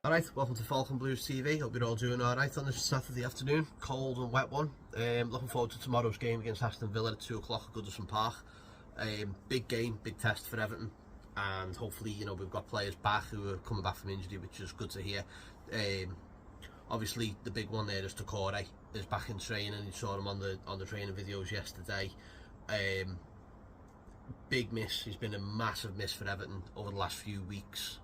Alright, welcome to Falcon Blues TV. Hope you're all doing alright on this Saturday afternoon. Cold and wet one. Looking forward to tomorrow's game against Aston Villa at 2 o'clock at Goodison Park. Big game, big test for Everton. And hopefully, we've got players back who are coming back from injury, which is good to hear. Obviously, the big one there is Kirkby is back in training. You saw him on the training videos yesterday. Big miss. He's been a massive miss for Everton over the last few weeks.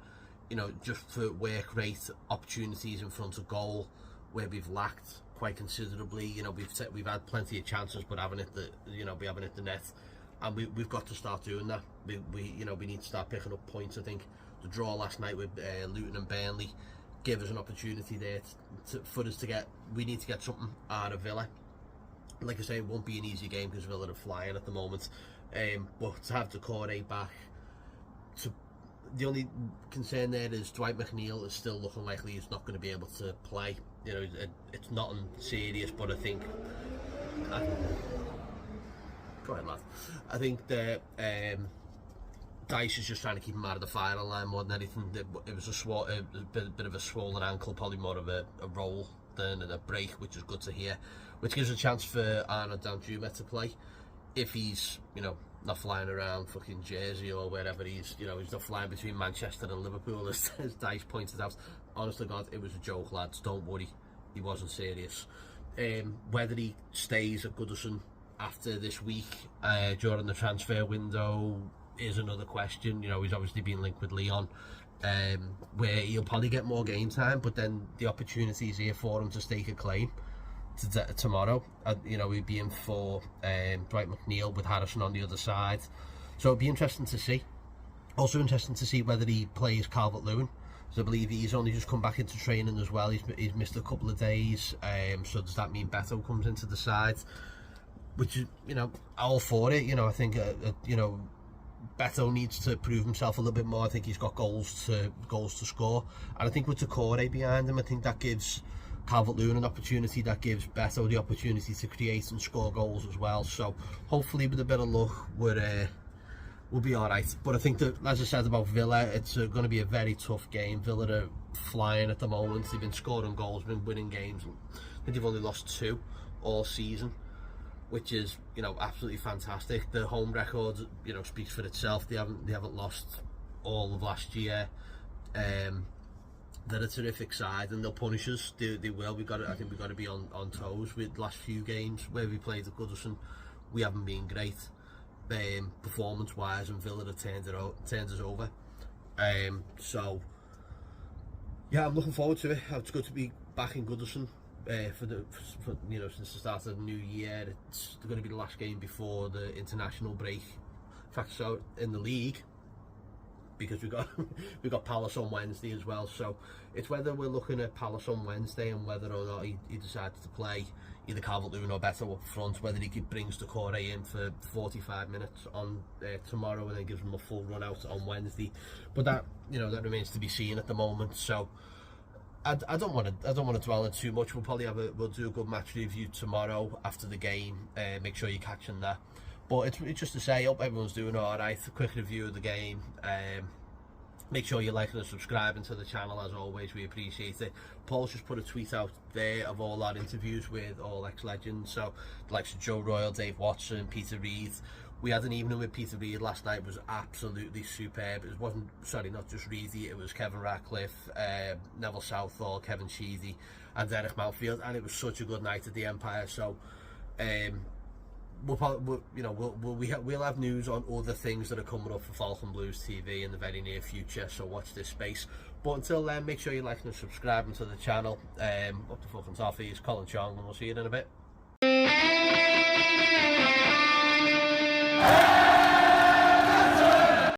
Just for work rate, opportunities in front of goal where we've lacked quite considerably. We've had plenty of chances, but haven't hit the net, and we've got to start doing that. We need to start picking up points. I think the draw last night with Luton and Burnley gave us an opportunity there for us to get. We need to get something out of Villa. Like I say, it won't be an easy game because Villa are flying at the moment. But to have Kirkby back, the only concern there is Dwight McNeil is still looking likely he's not going to be able to play. It's nothing serious, but I think. Go ahead, lad. I think that Dice is just trying to keep him out of the firing line more than anything. It was a bit of a swollen ankle, probably more of a roll than a break, which is good to hear. Which gives a chance for Arnaud Danjuma to play if he's not flying around fucking Jersey or wherever he's not flying between Manchester and Liverpool as Dice pointed out. Honest to God, it was a joke, lads. Don't worry, he wasn't serious. Whether he stays at Goodison after this week during the transfer window is another question. He's obviously been linked with Lyon, where he'll probably get more game time, but then the opportunity is here for him to stake a claim tomorrow. We'd be in for Dwight McNeil with Harrison on the other side, so it'd be interesting to see. Also interesting to see whether he plays Calvert-Lewin, because I believe he's only just come back into training as well. He's missed a couple of days, so does that mean Beto comes into the side? Which is, all for it. I think Beto needs to prove himself a little bit more. I think he's got goals to score, and I think with Kirkby behind him, I think that gives Calvert-Lewin an opportunity, that gives Beto the opportunity to create and score goals as well. So hopefully with a bit of luck we'll be alright. But I think that, as I said about Villa, it's going to be a very tough game. Villa are flying at the moment. They've been scoring goals, been winning games. I think they've only lost 2 all season, which is absolutely fantastic. The home record speaks for itself. They haven't lost all of last year. They're a terrific side, and they'll punish us. They will. I think we've got to be on toes with the last few games where we played at Goodison. We haven't been great performance wise, and Villa have turned us over. So yeah, I'm looking forward to it. It's good to be back in Goodison for since the start of the new year. It's going to be the last game before the international break. In fact, so in the league, because we got Palace on Wednesday as well. So it's whether we're looking at Palace on Wednesday and whether or not he decides to play either Calvert-Lewin or Beto up front, whether he brings Kirkby in for 45 minutes on tomorrow and then gives him a full run out on Wednesday. But that that remains to be seen at the moment. So I don't want to dwell on too much. We'll probably we'll do a good match review tomorrow after the game. Make sure you're catching that. But it's just to say, hope everyone's doing alright. A quick review of the game. Make sure you're liking and subscribing to the channel, as always. We appreciate it. Paul's just put a tweet out there of all our interviews with all ex-legends. So the likes of Joe Royle, Dave Watson, Peter Reid. We had an evening with Peter Reid last night. It was absolutely superb. It wasn't, not just Reedy, it was Kevin Ratcliffe, Neville Southall, Kevin Sheedy and Derek Mountfield, and it was such a good night at the Empire. So we'll have news on other things that are coming up for Falcon Blues TV in the very near future, so watch this space. But until then, make sure you're liking and subscribing to the channel. Up to fucking toffees, Colin Chong, and we'll see you in a bit.